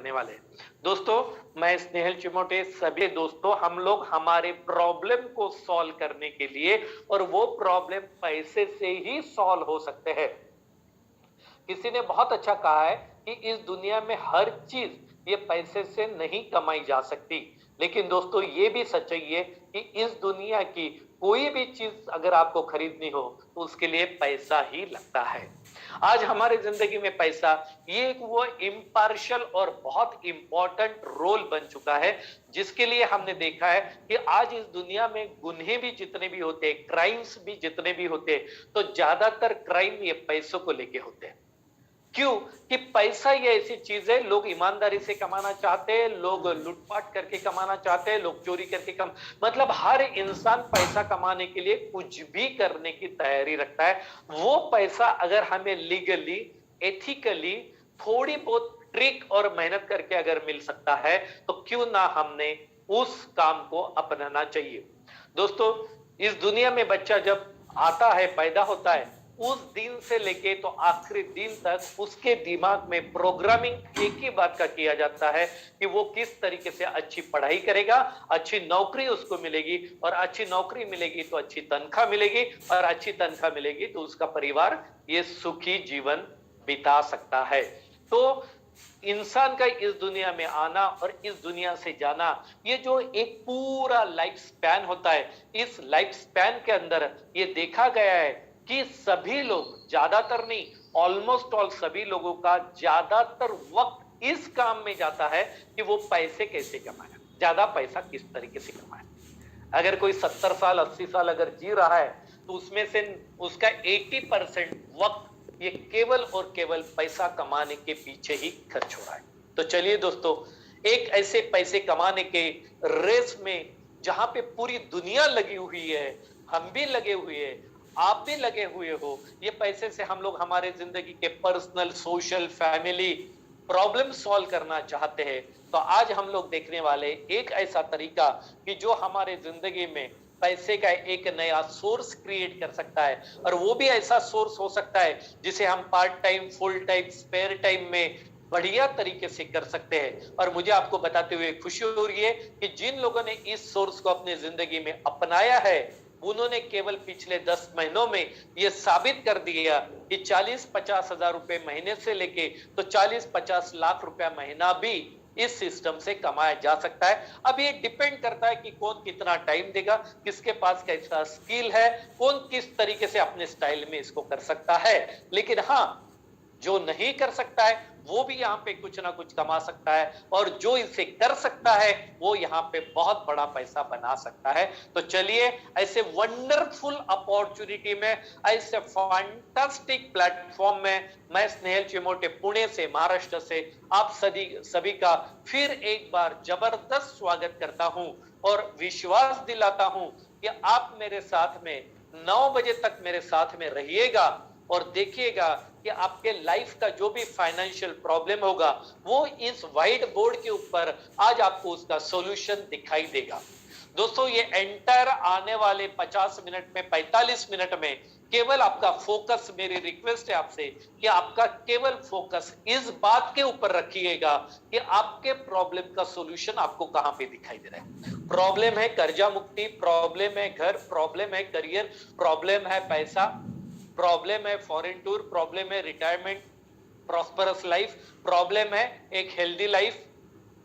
करने वाले हैं। दोस्तों, मैं स्नेहल चिमोटे, सभी दोस्तों, हम लोग हमारे प्रॉब्लम को सॉल्व करने के लिए, और वो प्रॉब्लम पैसे से ही सॉल्व हो सकते हैं। किसी ने बहुत अच्छा कहा है कि इस दुनिया में हर चीज ये पैसे से नहीं कमाई जा सकती, लेकिन दोस्तों ये भी सच्चाई है कि इस दुनिया की कोई भी चीज अगर आपको खरीदनी हो तो उसके लिए पैसा ही लगता है। आज हमारी जिंदगी में पैसा ये एक वो इम्पार्शियल और बहुत इंपॉर्टेंट रोल बन चुका है, जिसके लिए हमने देखा है कि आज इस दुनिया में गुन्हे भी जितने भी होते हैं, क्राइम्स भी जितने भी होते हैं, तो ज्यादातर क्राइम ये पैसों को लेके होते हैं। क्यों? कि पैसा ये ऐसी चीज है, लोग ईमानदारी से कमाना चाहते हैं, लोग लूटपाट करके कमाना चाहते हैं, लोग चोरी करके मतलब हर इंसान पैसा कमाने के लिए कुछ भी करने की तैयारी रखता है। वो पैसा अगर हमें लीगली, एथिकली, थोड़ी बहुत ट्रिक और मेहनत करके अगर मिल सकता है, तो क्यों ना हमने उस काम को अपनाना चाहिए। दोस्तों, इस दुनिया में बच्चा जब आता है, पैदा होता है, उस दिन से लेके तो आखिरी दिन तक उसके दिमाग में प्रोग्रामिंग एक ही बात का किया जाता है कि वो किस तरीके से अच्छी पढ़ाई करेगा, अच्छी नौकरी उसको मिलेगी, और अच्छी नौकरी मिलेगी तो अच्छी तनख्वाह मिलेगी, और अच्छी तनख्वाह मिलेगी तो उसका परिवार ये सुखी जीवन बिता सकता है। तो इंसान का इस दुनिया में आना और इस दुनिया से जाना, ये जो एक पूरा लाइफ स्पैन होता है, इस लाइफ स्पैन के अंदर ये देखा गया है कि सभी लोग, ज्यादातर नहीं, ऑलमोस्ट ऑल सभी लोगों का ज्यादातर वक्त इस काम में जाता है कि वो पैसे कैसे कमाए, ज्यादा पैसा किस तरीके से कमाए। अगर कोई 70 साल 80 साल अगर जी रहा है, तो उसमें से उसका 80% वक्त ये केवल और केवल पैसा कमाने के पीछे ही खर्च हो रहा है। तो चलिए दोस्तों, एक ऐसे पैसे कमाने के रेस में जहां पे पूरी दुनिया लगी हुई है, हम भी लगे हुए हैं, आप भी लगे हुए हो, ये पैसे से हम लोग हमारे जिंदगी के personal, social, family problem solve करना चाहते हैं, तो आज हम लोग देखने वाले एक ऐसा तरीका कि जो हमारे जिंदगी में पैसे का एक नया सोर्स क्रिएट कर सकता है, और वो भी ऐसा सोर्स हो सकता है जिसे हम part time, full time, spare time में बढ़िया तरीके से कर सकते हैं। और मुझे आपको बताते हुए खुशी हो रही है कि जिन लोगों ने इस सोर्स को अपने जिंदगी में अपनाया है, उन्होंने केवल पिछले 10 महीनों में यह साबित कर दिया कि 40-50 हजार रुपए महीने से लेके तो 40-50 लाख रुपया महीना भी इस सिस्टम से कमाया जा सकता है। अब ये डिपेंड करता है कि कौन कितना टाइम देगा, किसके पास कैसा स्किल है, कौन किस तरीके से अपने स्टाइल में इसको कर सकता है। लेकिन हाँ, जो नहीं कर सकता है वो भी यहाँ पे कुछ ना कुछ कमा सकता है, और जो इसे कर सकता है वो यहाँ पे बहुत बड़ा पैसा बना सकता है। तो चलिए, ऐसे वंडरफुल अपॉर्चुनिटी में, ऐसे फैंटास्टिक प्लेटफॉर्म में मैं स्नेहल चिमोटे पुणे से, महाराष्ट्र से आप सभी का फिर एक बार जबरदस्त स्वागत करता हूं, और विश्वास दिलाता हूं कि आप मेरे साथ में 9 बजे तक मेरे साथ में रहिएगा, और देखिएगा कि आपके लाइफ का जो भी फाइनेंशियल प्रॉब्लम होगा, वो इस व्हाइट बोर्ड के ऊपर आज आपको उसका सॉल्यूशन दिखाई देगा। दोस्तों, ये एंटायर आने वाले 50 मिनट में, 45 मिनट में केवल आपका फोकस, मेरी रिक्वेस्ट है आपसे कि आपका केवल फोकस इस बात के ऊपर रखिएगा कि आपके प्रॉब्लम का सॉल्यूशन आपको कहां पे दिखाई दे रहा है। प्रॉब्लम है कर्जा मुक्ति, प्रॉब्लम है घर, प्रॉब्लम है करियर, प्रॉब्लम है पैसा, प्रॉब्लम है फॉरेन टूर, प्रॉब्लम है रिटायरमेंट, प्रॉस्परस लाइफ, प्रॉब्लम है एक हेल्दी लाइफ,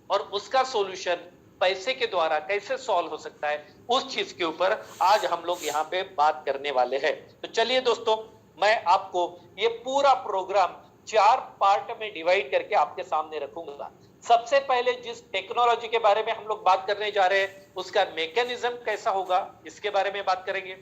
और उसका सॉल्यूशन पैसे के द्वारा कैसे सॉल्व हो सकता है, उस चीज के ऊपर आज हम लोग यहाँ पे बात करने वाले हैं। तो चलिए दोस्तों, मैं आपको ये पूरा प्रोग्राम 4 पार्ट में डिवाइड करके आपके सामने रखूंगा। सबसे पहले जिस टेक्नोलॉजी के बारे में हम लोग बात करने जा रहे हैं, उसका मैकेनिज्म कैसा होगा, इसके बारे में बात करेंगे।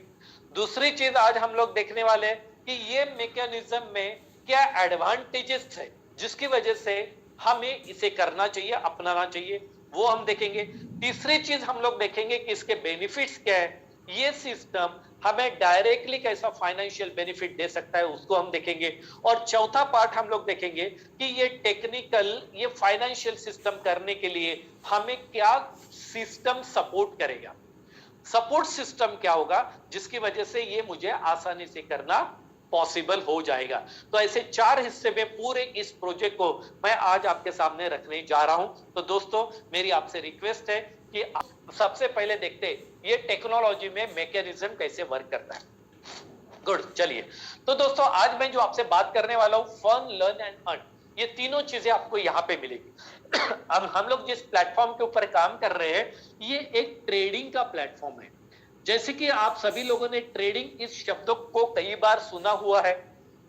दूसरी चीज आज हम लोग देखने वाले हैं कि ये मैकेनिज्म में क्या एडवांटेजेस है जिसकी वजह से हमें इसे करना चाहिए, अपनाना चाहिए, वो हम देखेंगे। तीसरी चीज हम लोग देखेंगे कि इसके बेनिफिट्स क्या है, ये सिस्टम हमें डायरेक्टली कैसा फाइनेंशियल बेनिफिट दे सकता है, उसको हम देखेंगे। और चौथा पार्ट हम लोग देखेंगे कि ये टेक्निकल, ये फाइनेंशियल सिस्टम करने के लिए हमें क्या सिस्टम सपोर्ट करेगा, सपोर्ट सिस्टम क्या होगा जिसकी वजह से ये मुझे आसानी से करना पॉसिबल हो जाएगा। तो ऐसे 4 हिस्से में पूरे इस प्रोजेक्ट को मैं आज आपके सामने रखने जा रहा हूं। तो दोस्तों, मेरी आपसे रिक्वेस्ट है कि सबसे पहले देखते हैं ये टेक्नोलॉजी में मैकेनिज्म कैसे वर्क करता है। गुड, चलिए। तो दोस्तों, आज मैं जो आपसे बात करने वाला हूं, फन, लर्न एंड अर्न, ये तीनों चीजें आपको यहां पे मिलेगी। अब हम लोग जिस प्लेटफॉर्म के ऊपर काम कर रहे हैं, ये एक ट्रेडिंग का प्लेटफॉर्म है। जैसे कि आप सभी लोगों ने ट्रेडिंग इस शब्द को कई बार सुना हुआ है।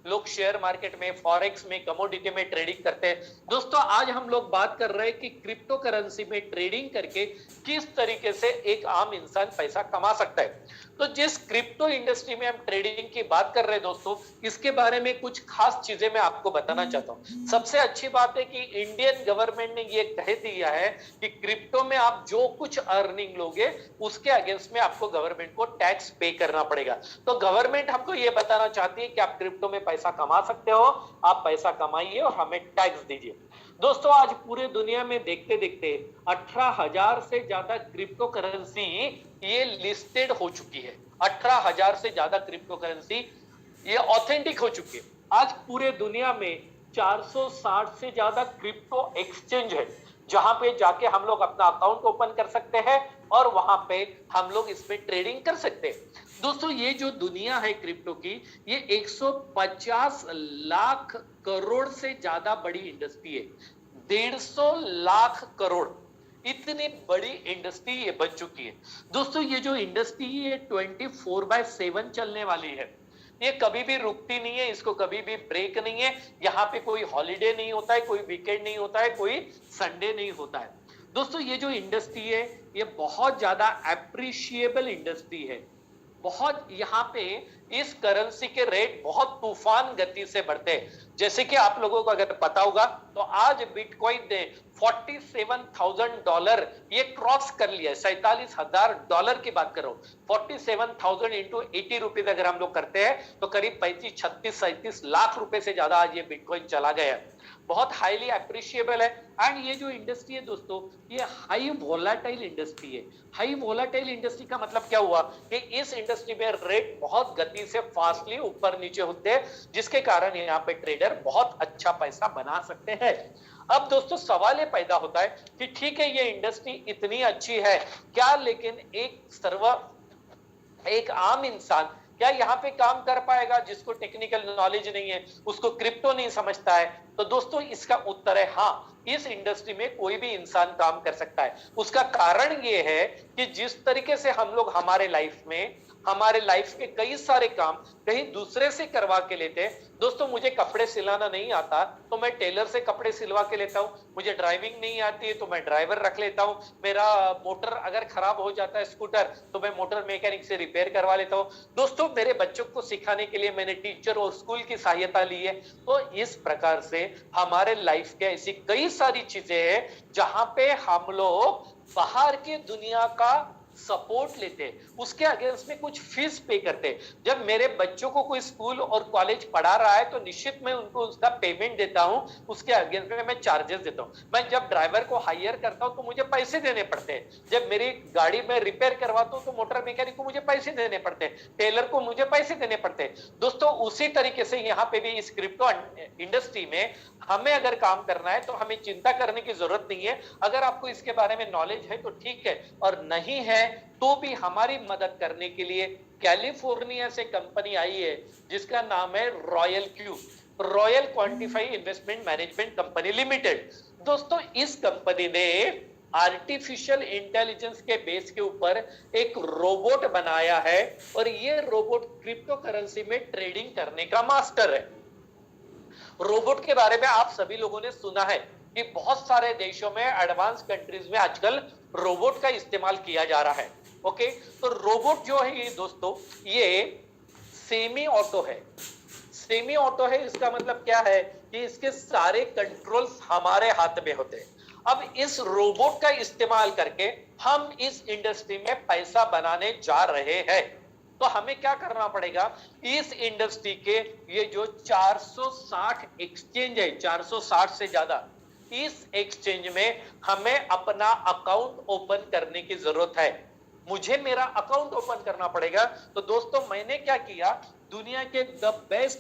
लोग शेयर मार्केट में, फॉरेक्स में, कमोडिटी में ट्रेडिंग करते हैं। दोस्तों, आज हम लोग बात कर रहे हैं कि क्रिप्टो करेंसी में ट्रेडिंग करके किस तरीके से एक आम इंसान पैसा कमा सकता है। तो जिस क्रिप्टो इंडस्ट्री में हम ट्रेडिंग की बात कर रहे हैं दोस्तों, इसके बारे में कुछ खास चीजें मैं आपको बताना चाहता हूं। सबसे अच्छी बात है कि इंडियन गवर्नमेंट ने ये कह दिया है कि क्रिप्टो में आप जो कुछ अर्निंग लोगे उसके अगेंस्ट में आपको गवर्नमेंट को टैक्स पे करना पड़ेगा। तो गवर्नमेंट हमको ये बताना चाहती है कि आप क्रिप्टो में पैसा कमा सकते हो, आप पैसा कमाइए और हमें टैक्स दीजिए। दोस्तों, आज पूरे दुनिया में देखते देखते 18,000 से ज्यादा क्रिप्टो करेंसी ये लिस्टेड हो चुकी है। 18,000 से ज्यादा क्रिप्टो करेंसी ये ऑथेंटिक हो चुकी है। आज पूरे दुनिया में 460 से ज्यादा क्रिप्टो एक्सचेंज है, जहां पे जाके हम लोग अपना अकाउंट ओपन कर सकते हैं और वहां पे हम लोग इसमें ट्रेडिंग कर सकते हैं। दोस्तों, ये जो दुनिया है क्रिप्टो की, ये 150 लाख करोड़ से ज्यादा बड़ी इंडस्ट्री है। 150 लाख करोड़, इतनी बड़ी इंडस्ट्री ये बन चुकी है। दोस्तों, ये जो इंडस्ट्री है 24/7 चलने वाली है। ये कभी भी रुकती नहीं है, इसको कभी भी ब्रेक नहीं है। यहाँ पे कोई हॉलीडे नहीं होता है, कोई वीकेंड नहीं होता है, कोई संडे नहीं होता है। दोस्तों, ये जो इंडस्ट्री है ये बहुत ज्यादा अप्रिशिएबल इंडस्ट्री है। बहुत यहाँ पे इस करेंसी के रेट बहुत तूफान गति से बढ़ते हैं। जैसे कि आप लोगों को अगर पता होगा तो आज बिटकॉइन ने $47,000 ये क्रॉस कर लिया है। $47,000 की बात करो, 47,000 इंटू 80 रुपीज अगर हम लोग करते हैं तो करीब 35, 36, 37 लाख रुपए से ज्यादा आज ये बिटकॉइन चला गया है। बहुत हाईली अप्रिशिएबल है। एंड ये जो इंडस्ट्री है दोस्तों, ये हाई वोलाटाइल इंडस्ट्री है। हाई वोलाटाइल इंडस्ट्री का मतलब क्या हुआ कि इस इंडस्ट्री में रेट बहुत गति से फास्टली ऊपर नीचे होते हैं, जिसके कारण यहाँ पे ट्रेडर बहुत अच्छा पैसा बना सकते हैं। अब दोस्तों, सवाल ये पैदा होता है कि ठीक है, ये इंडस्ट्री इतनी अच्छी है क्या, लेकिन एक आम इंसान क्या यहाँ पे काम कर पाएगा जिसको टेक्निकल नॉलेज नहीं है, उसको क्रिप्टो नहीं समझता है? तो दोस्तों, इसका उत्तर है हाँ, इस इंडस्ट्री में कोई भी इंसान काम कर सकता है। उसका कारण ये है कि जिस तरीके से हम लोग हमारे लाइफ के कई सारे काम कहीं दूसरे से करवा के लेते हैं। दोस्तों, मुझे कपड़े सिलाना नहीं आता तो मैं टेलर से कपड़े सिलवा के लेता हूं। मुझे ड्राइविंग नहीं आती है तो मैं ड्राइवर रख लेता हूं। मेरा मोटर अगर खराब हो जाता है, स्कूटर, तो मैं मोटर मैकेनिक से रिपेयर करवा लेता हूं। दोस्तों, मेरे बच्चों को सिखाने के लिए मैंने टीचर और स्कूल की सहायता ली है। तो इस प्रकार से हमारे लाइफ के ऐसी कई सारी चीजें हैं जहां पे हम लोग बाहर की दुनिया का सपोर्ट लेते हैं, उसके अगेंस्ट में कुछ फीस पे करते हैं। जब मेरे बच्चों को कोई स्कूल और कॉलेज पढ़ा रहा है तो निश्चित मैं उनको उसका पेमेंट देता हूं, उसके अगेंस्ट में मैं चार्जेस देता हूं। मैं जब ड्राइवर को हायर करता हूं तो मुझे पैसे देने पड़ते हैं। जब मेरी गाड़ी में रिपेयर करवाता हूं तो मोटर मैकेनिक को मुझे पैसे देने पड़ते हैं, टेलर को मुझे पैसे देने पड़ते हैं। दोस्तों, उसी तरीके से यहाँ पे भी इस क्रिप्टो इंडस्ट्री में हमें अगर काम करना है तो हमें चिंता करने की जरूरत नहीं है। अगर आपको इसके बारे में नॉलेज है तो ठीक है, और नहीं है तो भी हमारी मदद करने के लिए कैलिफोर्निया से कंपनी आई है जिसका नाम है royal quantify investment management company limited. दोस्तों, इस कंपनी ने आर्टिफिशियल इंटेलिजेंस के बेस के ऊपर एक रोबोट बनाया है और ये रोबोट क्रिप्टो करेंसी में ट्रेडिंग करने का मास्टर है। रोबोट के बारे में आप सभी लोगों ने सुना है कि बहुत सारे देशों में, एडवांस कंट्रीज में आजकल रोबोट का इस्तेमाल किया जा रहा है। ओके, तो रोबोट जो है ये दोस्तों, ये सेमी ऑटो है। सेमी ऑटो है, इसका मतलब क्या है कि इसके सारे कंट्रोल्स हमारे हाथ में होते हैं। अब इस रोबोट का इस्तेमाल करके हम इस इंडस्ट्री में पैसा बनाने जा रहे हैं। तो हमें क्या करना पड़ेगा, इस इंडस्ट्री के ये जो 460 एक्सचेंज है, 460 से ज्यादा, इस एक्सचेंज में हमें अपना अकाउंट ओपन करने की जरूरत है। मुझे मेरा अकाउंट ओपन करना पड़ेगा। तो दोस्तों, मैंने क्या किया, दुनिया के द बेस्ट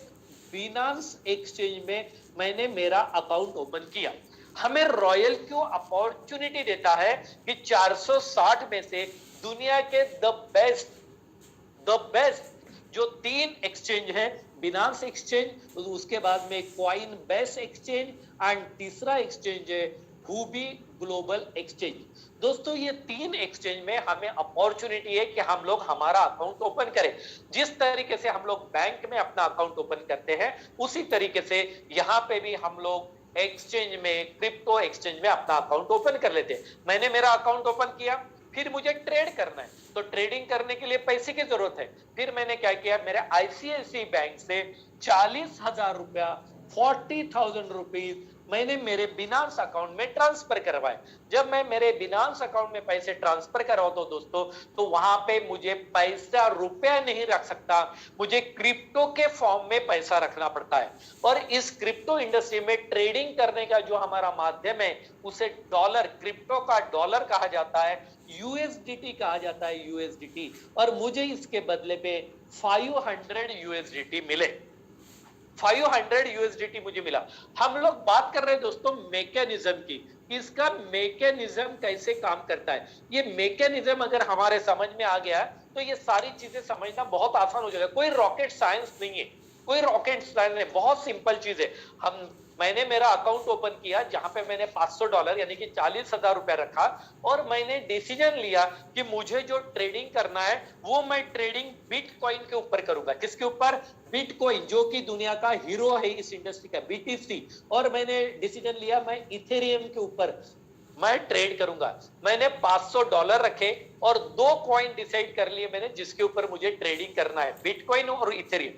बिनांस एक्सचेंज में मैंने मेरा अकाउंट ओपन किया। हमें रॉयल क्यों अपॉर्चुनिटी देता है कि 460 में से दुनिया के द बेस्ट जो 3 एक्सचेंज है, बिनांस एक्सचेंज, उसके बाद में कॉइन बेस एक्सचेंज एंड तीसरा एक्सचेंज है हुबी ग्लोबल एक्सचेंज। दोस्तों ये 3 एक्सचेंज में हमें अपॉर्चुनिटी है कि हम लोग हमारा अकाउंट ओपन करें। जिस तरीके से हम लोग बैंक में अपना अकाउंट ओपन करते हैं, उसी तरीके से यहाँ पे भी हम लोग एक्सचेंज में, क्रिप्टो एक्सचेंज में अपना अकाउंट ओपन कर लेते हैं। मैंने मेरा अकाउंट ओपन किया, फिर मुझे ट्रेड करना है, तो ट्रेडिंग करने के लिए पैसे की जरूरत है। फिर मैंने क्या किया, मेरे आईसीआईसीआई बैंक से 40,000 रुपया, 40,000 रुपीज मैंने मेरे बिनांस अकाउंट में ट्रांसफर करवाए। जब मैं मेरे बिनांस अकाउंट में पैसे ट्रांसफर करवाता हूं दोस्तों, तो वहां पे मुझे पैसा रुपया नहीं रख सकता, मुझे क्रिप्टो के फॉर्म में पैसा रखना पड़ता है। और इस क्रिप्टो इंडस्ट्री में ट्रेडिंग करने का जो हमारा माध्यम है, उसे डॉलर, क्रिप्टो का डॉलर कहा जाता है, यूएसडीटी कहा जाता है, यूएसडीटी। और मुझे इसके बदले पे 500 यूएसडीटी मिले, 500 यूएसडीटी मुझे मिला। हम लोग बात कर रहे हैं दोस्तों मैकेनिज्म की, इसका मैकेनिज्म कैसे काम करता है। ये मैकेनिज्म अगर हमारे समझ में आ गया तो ये सारी चीजें समझना बहुत आसान हो जाएगा। कोई रॉकेट साइंस नहीं है, कोई रॉकेट साइंस नहीं, बहुत सिंपल चीज है। मैंने मेरा अकाउंट ओपन किया जहां पे मैंने $500 यानी कि 40,000 रुपया रखा, और मैंने डिसीजन लिया कि मुझे जो ट्रेडिंग करना है वो मैं ट्रेडिंग बिटकॉइन के ऊपर करूंगा। किसके ऊपर? बिटकॉइन, जो कि दुनिया का हीरो है इस इंडस्ट्री का, बीटीसी। और मैंने डिसीजन लिया मैं इथेरियम के ऊपर मैं ट्रेड करूंगा। मैंने $500 रखे और 2 कॉइन डिसाइड कर लिए मैंने जिसके ऊपर मुझे ट्रेडिंग करना है, बिटकॉइन और इथेरियम।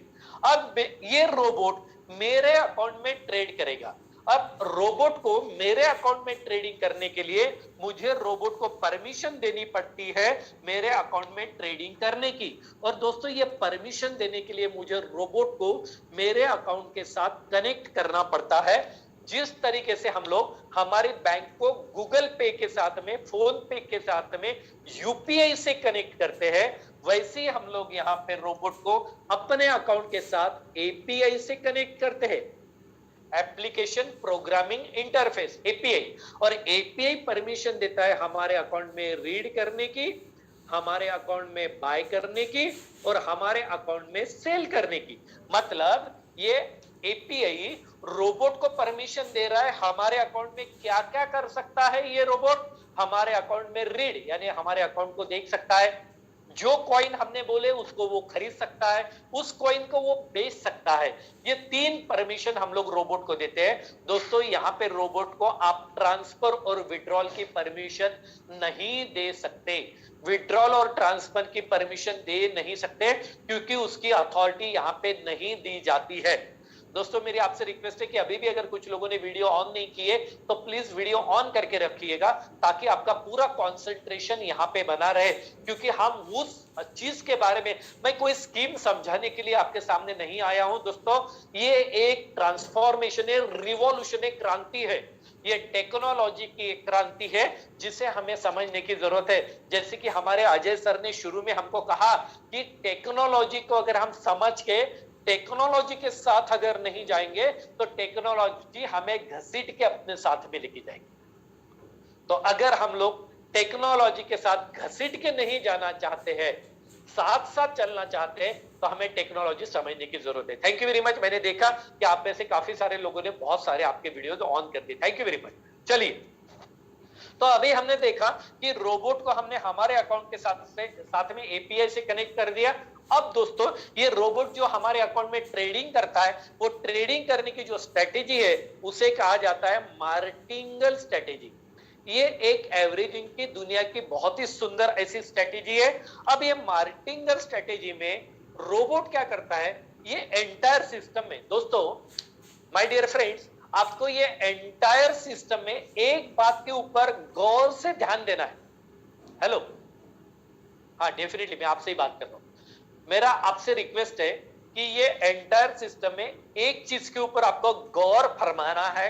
अब ये रोबोट मेरे अकाउंट में ट्रेड करेगा। अब रोबोट को मेरे अकाउंट में ट्रेडिंग करने के लिए मुझे रोबोट को परमिशन देनी पड़ती है मेरे अकाउंट में ट्रेडिंग करने की। और दोस्तों ये परमिशन देने के लिए मुझे रोबोट को मेरे अकाउंट के साथ कनेक्ट करना पड़ता है। जिस तरीके से हम लोग हमारे बैंक को गूगल पे के साथ में, फोन पे के साथ में, यूपीआई से कनेक्ट करते हैं, वैसे ही हम लोग यहाँ पे रोबोट को अपने अकाउंट के साथ एपीआई से कनेक्ट करते हैं, एप्लीकेशन प्रोग्रामिंग इंटरफेस, एपीआई। और एपीआई परमिशन देता है हमारे अकाउंट में रीड करने की, हमारे अकाउंट में बाय करने की, और हमारे अकाउंट में सेल करने की। मतलब ये एपीआई रोबोट को परमिशन दे रहा है हमारे अकाउंट में क्या क्या कर सकता है। ये रोबोट हमारे अकाउंट में रीड यानी हमारे अकाउंट को देख सकता है, जो कॉइन हमने बोले उसको वो खरीद सकता है, उस कॉइन को वो बेच सकता है। ये 3 परमिशन हम लोग रोबोट को देते हैं। दोस्तों यहाँ पे रोबोट को आप ट्रांसफर और विड्रॉल की परमिशन नहीं दे सकते, विड्रॉल और ट्रांसफर की परमिशन दे नहीं सकते, क्योंकि उसकी अथॉरिटी यहाँ पे नहीं दी जाती है। दोस्तों मेरी आपसे रिक्वेस्ट है कि अभी भी अगर कुछ लोगों ने वीडियो ऑन नहीं किए तो प्लीज वीडियो ऑन करके रखिएगा, ताकि आपका पूरा कंसंट्रेशन यहाँ पे बना रहे। क्योंकि हम उस चीज के बारे में, मैं कोई स्कीम समझाने के लिए आपके सामने नहीं आया हूं दोस्तों। ये एक ट्रांसफॉर्मेशन है, रिवॉल्यूशन है, क्रांति है, ये टेक्नोलॉजी की क्रांति है जिसे हमें समझने की जरूरत है। जैसे कि हमारे अजय सर ने शुरू में हमको कहा कि टेक्नोलॉजी को अगर हम समझ के टेक्नोलॉजी के साथ अगर नहीं जाएंगे तो टेक्नोलॉजी हमें घसीट के अपने साथ में लेके जाएगी। तो अगर हम लोग टेक्नोलॉजी के साथ घसीट के नहीं जाना चाहते हैं, साथ साथ चलना चाहते हैं, तो हमें टेक्नोलॉजी समझने की जरूरत है। Thank you very much. मैंने देखा कि आप में से काफी सारे लोगों ने बहुत सारे आपके वीडियो ऑन कर दिए, थैंक यू वेरी मच। चलिए, तो अभी हमने देखा कि रोबोट को हमने हमारे अकाउंट के साथ में एपीआई से कनेक्ट कर दिया। अब दोस्तों ये रोबोट जो हमारे अकाउंट में ट्रेडिंग करता है, वो ट्रेडिंग करने की जो स्ट्रेटेजी है उसे कहा जाता है मार्टिंगल स्ट्रेटेजी। ये एक एवरेजिंग की दुनिया की बहुत ही सुंदर ऐसी स्ट्रेटेजी है। अब ये मार्टिंगल स्ट्रेटेजी में रोबोट क्या करता है, ये एंटायर सिस्टम में, दोस्तों माय डियर फ्रेंड्स, आपको ये एंटायर सिस्टम में एक बात के ऊपर गौर से ध्यान देना है। हेलो, हाँ डेफिनेटली मैं आपसे ही बात कर रहा हूं। मेरा आपसे रिक्वेस्ट है कि ये एंटायर सिस्टम में एक चीज के ऊपर आपको गौर फरमाना है,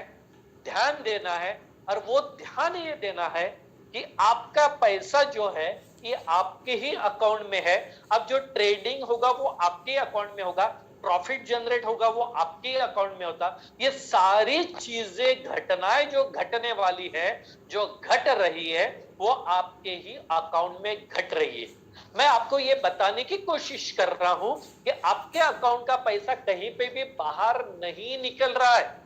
ध्यान देना है, और वो ध्यान ये देना है कि आपका पैसा जो है ये आपके ही अकाउंट में है। अब जो ट्रेडिंग होगा वो आपके अकाउंट में होगा, प्रॉफिट जनरेट होगा वो आपके अकाउंट में होता। ये सारी चीजें, घटनाएं जो घटने वाली है, जो घट रही है, वो आपके ही अकाउंट में घट रही है। मैं आपको ये बताने की कोशिश कर रहा हूं कि आपके अकाउंट का पैसा कहीं पे भी बाहर नहीं निकल रहा है।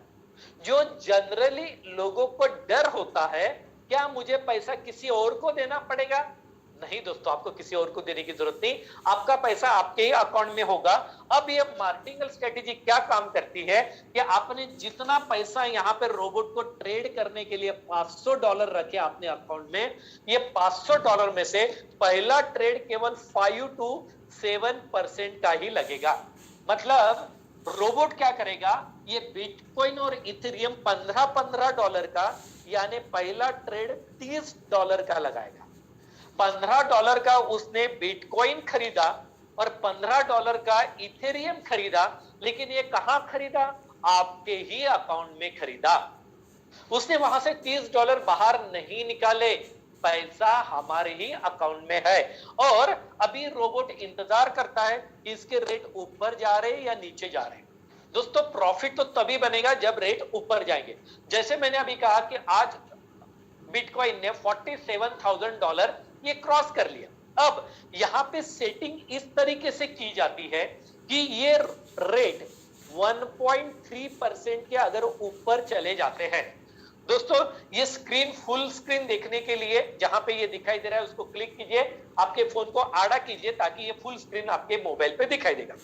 जो जनरली लोगों को डर होता है, क्या मुझे पैसा किसी और को देना पड़ेगा? नहीं दोस्तों, आपको किसी और को देने की जरूरत नहीं, आपका पैसा आपके ही अकाउंट में होगा। अब ये मार्केटिंग स्ट्रेटेजी क्या काम करती है कि आपने जितना पैसा यहाँ पे रोबोट को ट्रेड करने के लिए $500 रखे आपने अकाउंट में, ये $500 में से पहला ट्रेड केवल 5 to 7% का ही लगेगा। मतलब रोबोट क्या करेगा, ये बिटकॉइन और इथेरियम $15 का, यानी पहला ट्रेड $30 का लगाएगा। $15 का उसने बिटकॉइन खरीदा और $15 का इथेरियम खरीदा, लेकिन ये कहां खरीदा? आपके ही अकाउंट में खरीदा। उसने वहां से $30 बाहर नहीं निकाले, पैसा हमारे ही अकाउंट में है। और अभी रोबोट इंतजार करता है कि इसके रेट ऊपर जा रहे हैं या नीचे जा रहे हैं। दोस्तों, प्रॉफिट तो तभी बनेगा जब रेट ऊपर जाएंगे। जैसे मैंने अभी कहा कि आज बिटकॉइन ने $47,000 ये क्रॉस कर लिया। अब यहां पे सेटिंग इस तरीके से की जाती है कि ये रेट 1.3% के अगर ऊपर चले जाते हैं, दोस्तों ये स्क्रीन फुल स्क्रीन देखने के लिए जहां पे ये दिखाई दे रहा है उसको क्लिक कीजिए, आपके फोन को आड़ा कीजिए ताकि ये फुल स्क्रीन आपके मोबाइल पे दिखाई देगा।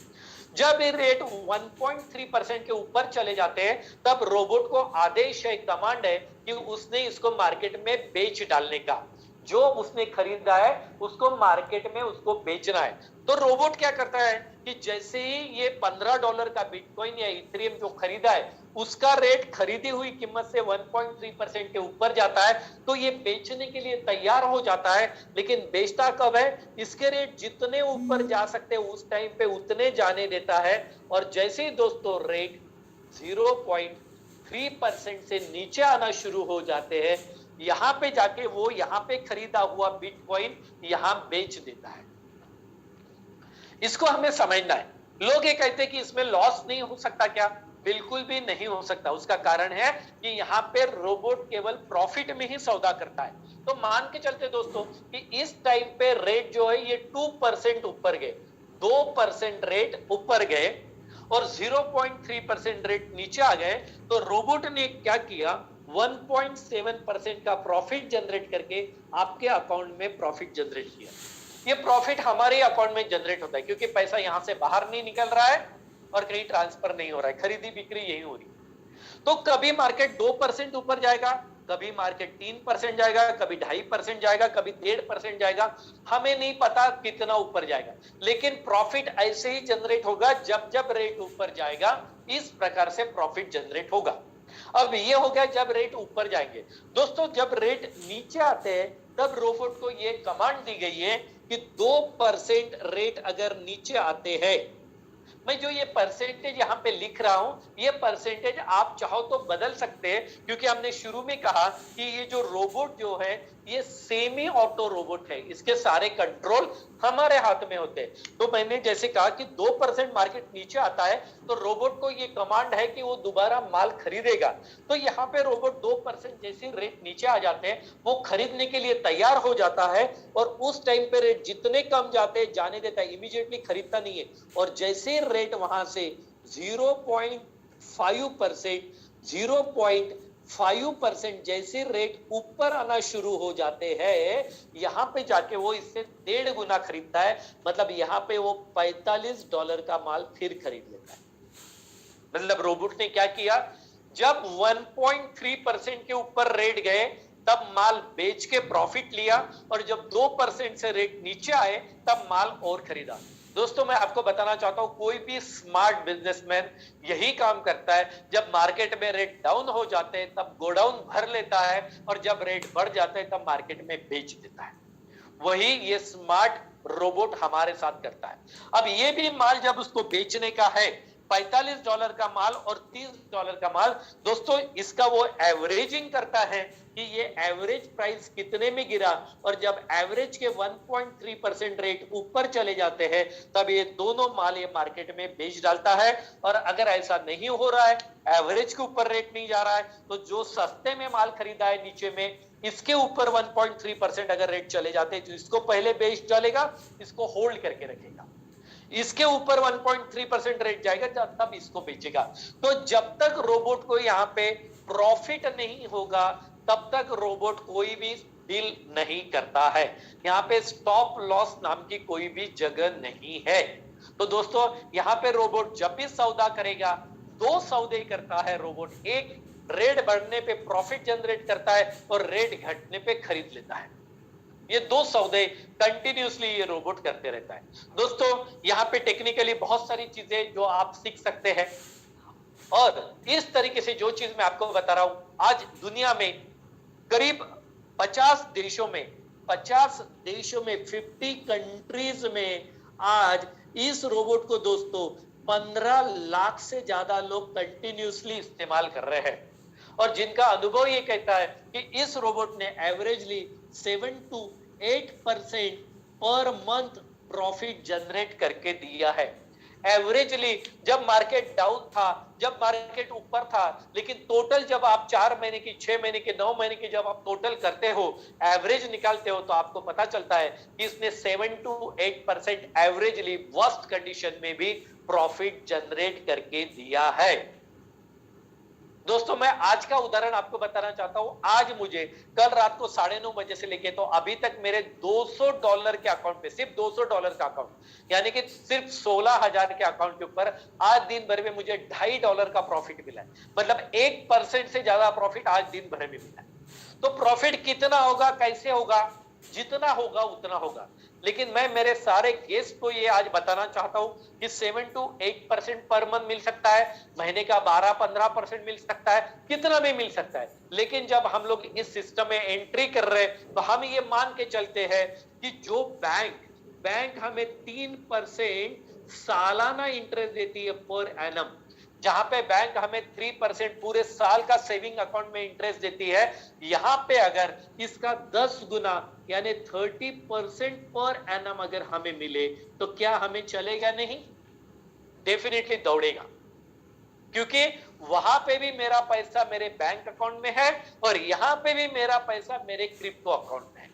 जब ये रेट 1.3% के ऊपर चले जाते हैं, तब रोबोट को आदेश है, कमांड है कि उसने इसको मार्केट में बेच डालने का। जो उसने खरीदा है उसको मार्केट में उसको बेचना है। तो रोबोट क्या करता है कि जैसे ही ये $15 का बिटकॉइन या इथेरियम जो खरीदा है उसका रेट खरीदी हुई कीमत से 1.3% के ऊपर जाता है, तो ये बेचने के लिए तैयार हो जाता है। लेकिन बेचता कब है? इसके रेट जितने ऊपर जा सकते हैं उस टाइम पे उतने जाने देता है। और जैसे ही दोस्तों रेट 0.3% से नीचे आना शुरू हो जाते हैं, यहां पे जाके वो यहां पे खरीदा हुआ बिटकॉइन यहां बेच देता है। इसको हमें समझना है। लोग ये कहते हैं कि इसमें लॉस नहीं हो सकता क्या? बिल्कुल भी नहीं हो सकता। उसका कारण है कि यहाँ पे रोबोट केवल प्रॉफिट में ही सौदा करता है। तो मान के चलते दोस्तों कि इस टाइम पे रेट जो है ये 2% ऊपर गए, 2% रेट ऊपर गए और 0.3% रेट नीचे आ गए, तो रोबोट ने क्या किया? 1.7% का प्रॉफिट जनरेट करके आपके अकाउंट में प्रॉफिट जनरेट किया। ये प्रॉफिट हमारे अकाउंट में जनरेट होता है क्योंकि पैसा यहां से बाहर नहीं निकल रहा है और कहीं ट्रांसफर नहीं हो रहा है, खरीदी बिक्री यही हो रही है। तो कभी मार्केट 2% ऊपर जाएगा, कभी मार्केट 3% जाएगा, कभी 2.5% जाएगा, कभी 1.5% जाएगा, हमें नहीं पता कितना ऊपर जाएगा। लेकिन प्रॉफिट ऐसे ही जनरेट होगा जब जब रेट ऊपर जाएगा, इस प्रकार से प्रॉफिट जनरेट होगा। अब ये हो गया जब रेट ऊपर जाएंगे। दोस्तों जब रेट नीचे आते हैं तब रोबोट को ये कमांड दी गई है कि 2% रेट अगर नीचे आते हैं, मैं जो ये परसेंटेज यहाँ पे लिख रहा हूं, ये परसेंटेज आप चाहो तो बदल सकते हैं क्योंकि हमने शुरू में कहा कि ये जो रोबोट जो है ये सेमी ऑटो रोबोट है, इसके सारे कंट्रोल हमारे हाथ में होते हैं। तो मैंने जैसे कहा कि 2% मार्केट नीचे आता है तो रोबोट को ये कमांड है कि वो दोबारा माल खरीदेगा। तो यहाँ पे रोबोट 2% जैसे रेट नीचे आ जाते हैं वो खरीदने के लिए तैयार हो जाता है और उस टाइम पे रेट जितने कम जाते हैं जाने देता है, इमीडिएटली खरीदता नहीं है। और जैसे रेट वहां से 0.5% जैसे रेट ऊपर आना शुरू हो जाते हैं, यहां पे जाके वो इससे 1.5 गुना खरीदता है। मतलब यहां पे वो $45 का माल फिर खरीद लेता है। मतलब रोबोट ने क्या किया? जब 1.3% के ऊपर रेट गए तब माल बेच के प्रॉफिट लिया और जब 2% से रेट नीचे आए तब माल और खरीदा। दोस्तों मैं आपको बताना चाहता हूं, कोई भी स्मार्ट बिजनेसमैन यही काम करता है। जब मार्केट में रेट डाउन हो जाते हैं तब गोडाउन भर लेता है और जब रेट बढ़ जाते हैं तब मार्केट में बेच देता है। वही ये स्मार्ट रोबोट हमारे साथ करता है। अब ये भी माल जब उसको बेचने का है $45 का माल और $30 का माल, दोस्तों इसका वो एवरेजिंग करता है कि ये एवरेज प्राइस कितने में गिरा, और जब एवरेज के 1.3% रेट ऊपर चले जाते हैं तब ये दोनों माल ये मार्केट में बेच डालता है। और अगर ऐसा नहीं हो रहा है, एवरेज के ऊपर रेट नहीं जा रहा है, तो जो सस्ते में माल खरीदा है नीचे में, इसके ऊपर 1.3% अगर रेट चले जाते हैं तो इसको पहले बेच डालेगा, इसको होल्ड करके रखेगा। इसके ऊपर 1.3% रेट जाएगा तब इसको बेचेगा। तो जब तक रोबोट को यहाँ पे प्रॉफिट नहीं होगा तब तक रोबोट कोई भी डील नहीं करता है। यहाँ पे स्टॉप लॉस नाम की कोई भी जगह नहीं है। तो दोस्तों यहाँ पे रोबोट जब भी सौदा करेगा, दो सौदे करता है रोबोट। एक, रेट बढ़ने पे प्रॉफिट जनरेट करता है और रेट घटने पे खरीद लेता है। ये दो सौदे कंटिन्यूसली ये रोबोट करते रहता है। दोस्तों यहाँ पे टेक्निकली बहुत सारी चीजें जो आप सीख सकते हैं, और इस तरीके से जो चीज मैं आपको बता रहा हूं, आज दुनिया में करीब 50 देशों में 50 कंट्रीज में आज इस रोबोट को दोस्तों 15 लाख से ज्यादा लोग कंटिन्यूसली इस्तेमाल कर रहे हैं। और जिनका अनुभव ये कहता है कि इस रोबोट ने averagely 7 to 8% per month profit generate करके दिया है। एवरेजली जब मार्केट डाउन था, जब मार्केट ऊपर था, लेकिन टोटल जब आप 4 महीने की, 6 महीने की, 9 महीने की जब आप टोटल करते हो, एवरेज निकालते हो, तो आपको पता चलता है कि इसने 7 to 8% एवरेजली वर्स्ट कंडीशन में भी प्रॉफिट जनरेट करके दिया है। दोस्तों मैं आज का उदाहरण आपको बताना चाहता हूं। आज मुझे कल रात को 9:30 बजे से लेके तो अभी तक मेरे $200 के अकाउंट पे, सिर्फ $200 का अकाउंट, यानी कि सिर्फ 16,000 के अकाउंट के ऊपर आज दिन भर में मुझे $2.5 का प्रॉफिट मिला है। मतलब 1% से ज्यादा प्रॉफिट आज दिन भर में मिला है। तो प्रॉफिट कितना होगा, कैसे होगा? जितना होगा उतना होगा। लेकिन मैं मेरे सारे गेस्ट को ये आज बताना चाहता हूं कि 7 to 8% पर मंथ मिल सकता है, महीने का 12-15% मिल सकता है, कितना भी मिल सकता है। लेकिन जब हम लोग इस सिस्टम में एंट्री कर रहे हैं तो हम ये मान के चलते हैं कि जो बैंक हमें 3% सालाना इंटरेस्ट देती है पर एनम, जहां पे बैंक हमें 3% पूरे साल का सेविंग अकाउंट में इंटरेस्ट देती है, यहां पे अगर इसका 10 गुना यानी 30% पर एनम अगर हमें मिले तो क्या हमें चलेगा नहीं? डेफिनेटली दौड़ेगा, क्योंकि वहां पे भी मेरा पैसा मेरे बैंक अकाउंट में है और यहां पे भी मेरा पैसा मेरे क्रिप्टो अकाउंट में है।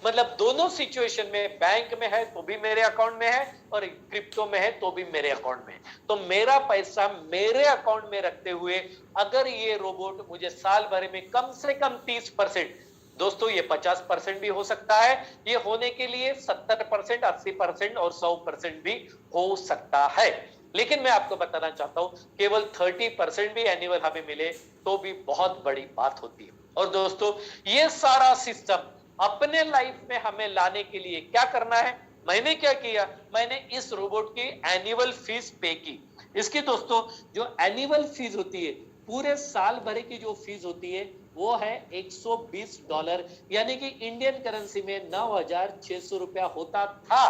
मतलब दोनों सिचुएशन में, बैंक में है तो भी मेरे अकाउंट में है और क्रिप्टो में है तो भी मेरे अकाउंट में है। तो मेरा पैसा मेरे अकाउंट में रखते हुए अगर ये रोबोट मुझे साल भर में कम से कम 30%, दोस्तों ये 50% भी हो सकता है, ये होने के लिए 70%, 80% और 100% भी हो सकता है। लेकिन मैं आपको बताना चाहता हूं केवल 30% भी एनुअल हमें मिले तो भी बहुत बड़ी बात होती है। और दोस्तों ये सारा सिस्टम अपने लाइफ में हमें लाने के लिए क्या करना है? मैंने क्या किया, मैंने इस रोबोट की एनुअल फीस पे की। इसकी दोस्तों जो एनुअल फीस होती है, पूरे साल भर की जो फीस होती है वो है $120, यानी कि इंडियन करेंसी में 9,600 रुपया होता था।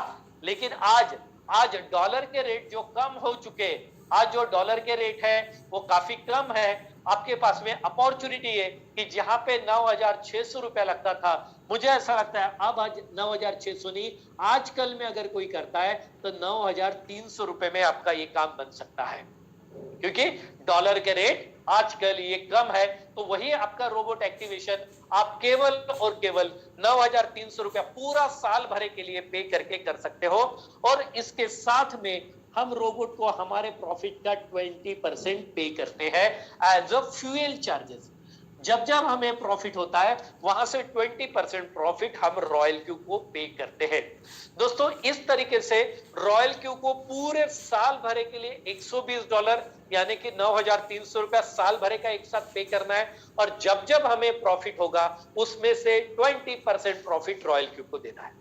लेकिन आज डॉलर के रेट जो कम हो चुके, आज जो डॉलर के रेट है वो काफी कम है। आपके पास में अपॉर्चुनिटी है कि जहां पे 9,600 रुपया लगता था, मुझे ऐसा लगता है अब आज 9,600 नहीं, आजकल में अगर कोई करता है तो 9,300 रुपए में आपका ये काम बन सकता है, क्योंकि डॉलर के रेट आजकल ये कम है। तो वही आपका रोबोट एक्टिवेशन आप केवल और केवल 9,300 रुपया पूरा साल भरे के लिए पे करके कर सकते हो। और इसके साथ में हम रोबोट को हमारे प्रॉफिट का 20% पे करते हैं एज अ फ्यूल चार्जेस। जब जब हमें प्रॉफिट होता है वहां से 20% प्रॉफिट हम रॉयल क्यू को पे करते हैं। दोस्तों इस तरीके से रॉयल क्यू को पूरे साल भरे के लिए $120 यानी कि 9,300 रुपया साल भरे का एक साथ पे करना है। और जब जब हमें प्रॉफिट होगा उसमें से 20% प्रॉफिट रॉयल क्यू को देना है।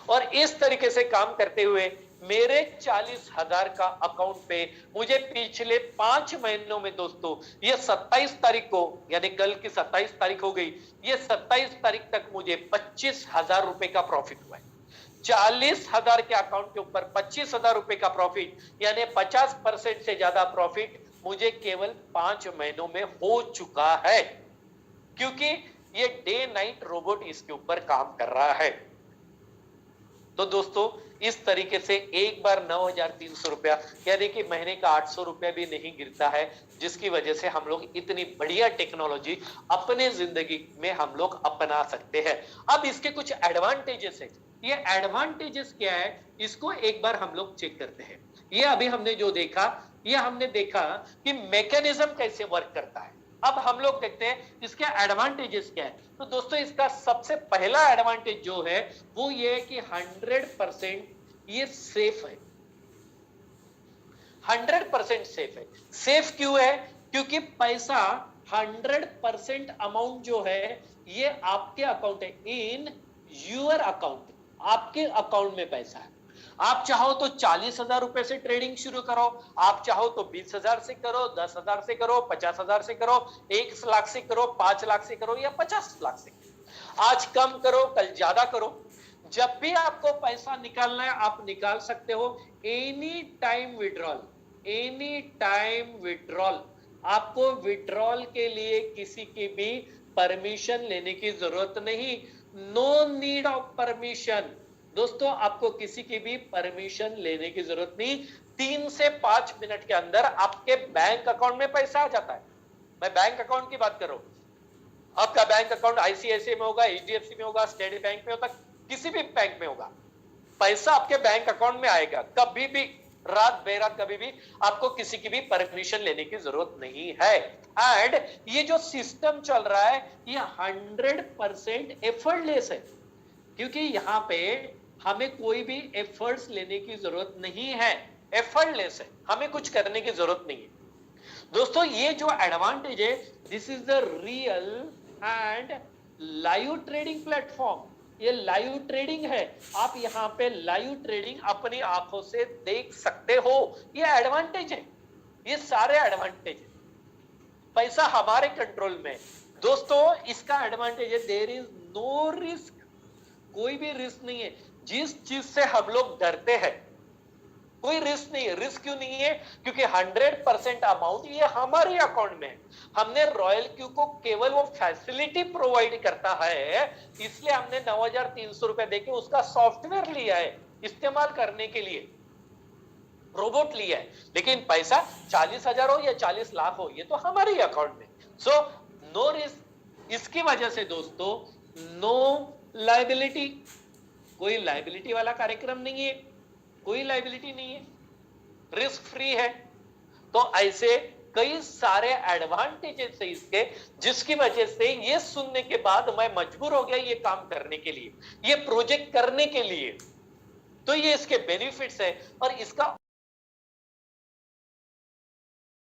और इस तरीके से काम करते हुए मेरे 40,000 का अकाउंट पे मुझे पिछले 5 महीनों में दोस्तों, ये 27 तारीख को यानी कल की 27 तारीख हो गई, ये 27 तारीख तक मुझे 25,000 रुपए का प्रॉफिट हुआ है। 40,000 के अकाउंट के ऊपर 25,000 रुपए का प्रॉफिट, यानी 50% से ज्यादा प्रॉफिट मुझे केवल 5 महीनों में हो चुका है, क्योंकि ये डे नाइट रोबोट इसके ऊपर काम कर रहा है। तो दोस्तों इस तरीके से एक बार 9,300 रुपया यानी कि महीने का 800 रुपया भी नहीं गिरता है, जिसकी वजह से हम लोग इतनी बढ़िया टेक्नोलॉजी अपने जिंदगी में हम लोग अपना सकते हैं। अब इसके कुछ एडवांटेजेस है। ये एडवांटेजेस क्या है, इसको एक बार हम लोग चेक करते हैं। ये अभी हमने जो देखा, ये हमने देखा कि मैकेनिज्म कैसे वर्क करता है। अब हम लोग देखते हैं इसके एडवांटेजेस क्या है। तो दोस्तों इसका सबसे पहला एडवांटेज जो है वो ये है कि 100% ये सेफ है। 100% सेफ है। सेफ क्यों है? क्योंकि पैसा 100% अमाउंट जो है ये आपके अकाउंट है, इन यूर अकाउंट, आपके अकाउंट में पैसा है। आप चाहो तो 40,000 रुपए से ट्रेडिंग शुरू करो, आप चाहो तो 20,000 से करो, 10,000 से करो, 50,000 से करो, 1 लाख से करो, 5 लाख से करो या 50 लाख से। आज कम करो, कल ज्यादा करो। जब भी आपको पैसा निकालना है आप निकाल सकते हो। Any time withdrawal, any time withdrawal. आपको विड्रॉल के लिए किसी की भी परमिशन लेने की जरूरत नहीं। No need of permission. दोस्तों आपको किसी की भी परमिशन लेने की जरूरत नहीं। 3 से 5 मिनट के अंदर आपके बैंक अकाउंट में पैसा आ जाता है। मैं बैंक अकाउंट की बात कर रहा हूं। आपका बैंक अकाउंट आईसीआईसीआई में होगा, एचडीएफसी में होगा, स्टेट बैंक में होगा, किसी भी बैंक में होगा, पैसा आपके बैंक अकाउंट में आएगा। कभी भी रात बेरात कभी भी आपको किसी की भी परमिशन लेने की जरूरत नहीं है। एंड ये जो सिस्टम चल रहा है ये 100% एफर्टलेस है, क्योंकि यहां पे हमें कोई भी एफर्ट्स लेने की जरूरत नहीं है। एफर्टलेस है, हमें कुछ करने की जरूरत नहीं है। दोस्तों ये जो एडवांटेज है, this is the real and live trading platform. ये लाइव ट्रेडिंग है। आप यहाँ पे लाइव ट्रेडिंग अपनी आंखों से देख सकते हो। ये एडवांटेज है, ये सारे एडवांटेज है। पैसा हमारे कंट्रोल में। दोस्तों इसका एडवांटेज है, देयर इज नो रिस्क। कोई भी रिस्क नहीं है। जिस चीज से हम लोग डरते हैं कोई रिस्क नहीं है। रिस्क क्यों नहीं है? क्योंकि 100% अमाउंट ये हमारे अकाउंट में है। हमने रॉयल क्यू को केवल वो फैसिलिटी प्रोवाइड करता है, इसलिए हमने 9,300 रुपए देके उसका सॉफ्टवेयर लिया है इस्तेमाल करने के लिए, रोबोट लिया है। लेकिन पैसा 40,000 हो या 40 लाख हो, ये तो हमारे ही अकाउंट में। So no risk. इसकी वजह से दोस्तों नो लायबिलिटी, कोई लायबिलिटी वाला कार्यक्रम नहीं है, कोई लायबिलिटी नहीं है, रिस्क फ्री है। तो ऐसे कई सारे एडवांटेजेस है इसके, जिसकी वजह से ये सुनने के बाद मैं मजबूर हो गया ये काम करने के लिए, ये प्रोजेक्ट करने के लिए। तो ये इसके बेनिफिट्स है और इसका